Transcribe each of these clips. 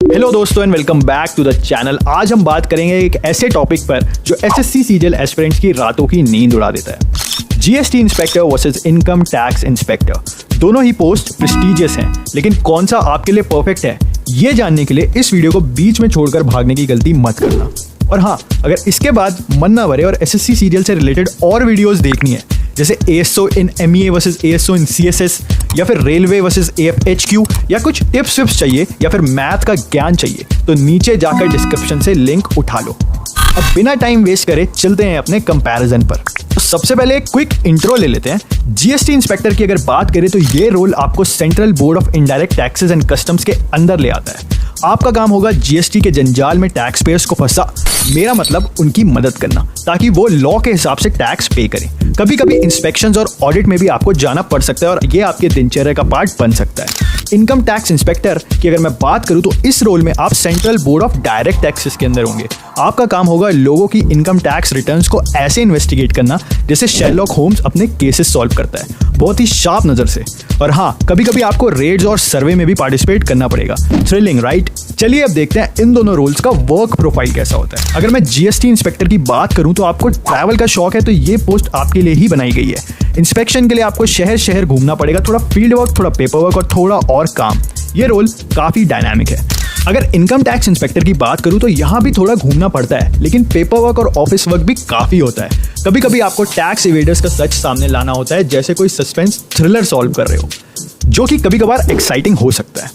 Hello दोस्तों and welcome back to the channel. आज हम बात करेंगे एक ऐसे टॉपिक पर जो एसएससी सीजीएल एस्पिरेंट्स की रातों की नींद उड़ा देता है। GST inspector versus income tax inspector. दोनों ही पोस्ट प्रेस्टिजियस हैं, लेकिन कौन सा आपके लिए परफेक्ट है ये जानने के लिए इस वीडियो को बीच में छोड़कर भागने की गलती मत करना। और हाँ, अगर इसके बाद मन ना भरे और एसएससी सीजीएल से रिलेटेड और वीडियोस देखनी है, जैसे एएसओ इन एमईए वर्सेस एएसओ इन सीएसएस, या फिर रेलवे वर्सेस एएफएचक्यू, या कुछ टिप्स विप्स चाहिए, या फिर मैथ का ज्ञान चाहिए, तो नीचे जाकर डिस्क्रिप्शन से लिंक उठा लो। अब बिना टाइम वेस्ट करे चलते हैं अपने कंपैरिजन पर। तो सबसे पहले एक क्विक इंट्रो ले लेते हैं। जीएसटी इंस्पेक्टर की अगर बात करें तो ये रोल आपको central board of indirect taxes and customs के अंदर ले आता है। आपका काम होगा जीएसटी के जंजाल में टैक्स पेयर्स को फंसा, मेरा मतलब उनकी मदद करना, ताकि वो लॉ के हिसाब से टैक्स पे करें। कभी कभी इंस्पेक्शंस और ऑडिट में भी आपको जाना पड़ सकता है और ये आपके दिनचर्या का पार्ट बन सकता है। इनकम टैक्स इंस्पेक्टर की अगर मैं बात करूं तो इस रोल में आप central board of direct taxes के अंदर होंगे। आपका काम होगा लोगों की इनकम टैक्स रिटर्न्स को ऐसे इन्वेस्टिगेट करना जैसे शेरलॉक होम्स अपने केसेस सॉल्व करता है, बहुत ही शार्प नजर से। और हाँ, कभी कभी आपको रेड्स और सर्वे में भी पार्टिसिपेट करना पड़ेगा। Thrilling, right? चलिए अब देखते हैं इन दोनों रोल्स का वर्क प्रोफाइल कैसा होता है। अगर मैं जीएसटी इंस्पेक्टर की बात करूं तो आपको ट्रैवल का शौक है तो ये पोस्ट आपके लिए ही बनाई गई है। इंस्पेक्शन के लिए आपको शहर शहर घूमना पड़ेगा, थोड़ा फील्ड वर्क, थोड़ा पेपर वर्क और थोड़ा और काम। ये रोल काफी डायनामिक है। अगर इनकम टैक्स इंस्पेक्टर की बात करूं तो यहाँ भी थोड़ा घूमना पड़ता है, लेकिन पेपर वर्क और ऑफिस वर्क भी काफी होता है। कभी कभी आपको टैक्स इवेडर्स का सच सामने लाना होता है, जैसे कोई सस्पेंस थ्रिलर सॉल्व कर रहे हो, जो कि कभी कभार एक्साइटिंग हो सकता है।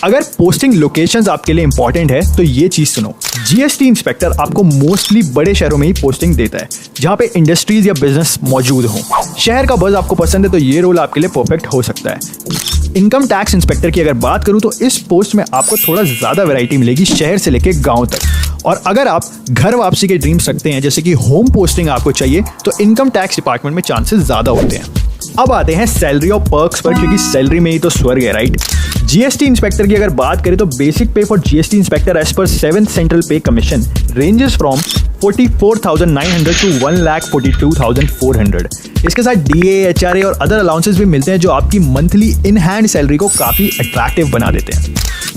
अगर पोस्टिंग लोकेशंस आपके लिए इंपॉर्टेंट है तो ये चीज सुनो। जीएसटी इंस्पेक्टर आपको मोस्टली बड़े शहरों में ही पोस्टिंग देता है, जहां पे इंडस्ट्रीज या बिजनेस मौजूद हो। शहर का बज़ आपको पसंद है तो ये रोल आपके लिए परफेक्ट हो सकता है। इनकम टैक्स इंस्पेक्टर की अगर बात करूं तो इस पोस्ट में आपको थोड़ा ज्यादा वैरायटी मिलेगी, शहर से लेके गांव तक। और अगर आप घर वापसी के ड्रीम्स रखते हैं, जैसे कि होम पोस्टिंग आपको चाहिए, तो इनकम टैक्स डिपार्टमेंट में चांसेस ज्यादा होते हैं। अब आते हैं सैलरी और पर्क्स पर, क्योंकि सैलरी में ही तो स्वर्ग है, राइट? जीएसटी इंस्पेक्टर की अगर बात करें तो बेसिक पे for GST inspector as per 7th central पे कमीशन रेंजेस फ्रॉम 44,900 टू 1,42,400। इसके साथ डीए, एचआरए और अदर अलाउंसेस भी मिलते हैं, जो आपकी मंथली इन हैंड सैलरी को काफी अट्रैक्टिव बना देते हैं।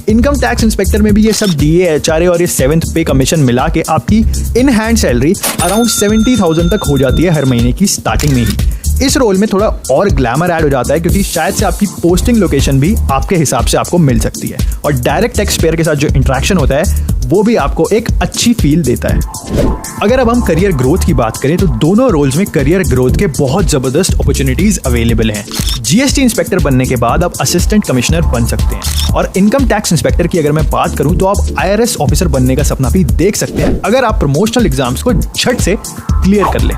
इनकम टैक्स इंस्पेक्टर में भी ये सब डीए, एचआरए और ये 7th पे कमीशन मिला के आपकी इन हैंड सैलरी अराउंड 70,000 तक हो जाती है हर महीने की स्टार्टिंग में ही। इस रोल में थोड़ा और ग्लैमर ऐड हो जाता है, क्योंकि शायद से आपकी पोस्टिंग लोकेशन भी आपके हिसाब से आपको मिल सकती है, और डायरेक्ट टैक्स पेयर के साथ जो इंटरेक्शन होता है वो भी आपको एक अच्छी फील देता है। अगर अब हम करियर ग्रोथ की बात करें तो दोनों रोल्स में करियर ग्रोथ के बहुत जबरदस्त अपॉर्चुनिटीज अवेलेबल हैं। जीएसटी इंस्पेक्टर बनने के बाद आप असिस्टेंट कमिश्नर बन सकते हैं, और इनकम टैक्स इंस्पेक्टर की अगर मैं बात करूं तो आप आईआरएस ऑफिसर बनने का सपना भी देख सकते हैं, अगर आप प्रमोशनल एग्जाम्स को झट से क्लियर कर लें।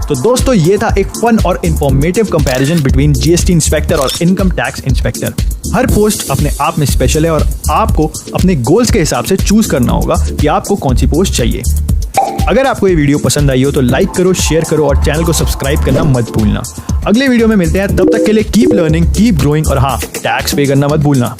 तो दोस्तों, ये था एक फन और informative comparison between GST inspector और इनकम टैक्स इंस्पेक्टर। हर पोस्ट अपने आप में स्पेशल है और आपको अपने गोल्स के हिसाब से चूज करना होगा कि आपको कौन सी पोस्ट चाहिए। अगर आपको ये वीडियो पसंद आई हो तो लाइक करो, शेयर करो और चैनल को सब्सक्राइब करना मत भूलना। अगले वीडियो में मिलते हैं, तब तक के लिए कीप लर्निंग, कीप ग्रोइंग, और हाँ, टैक्स पे करना मत भूलना।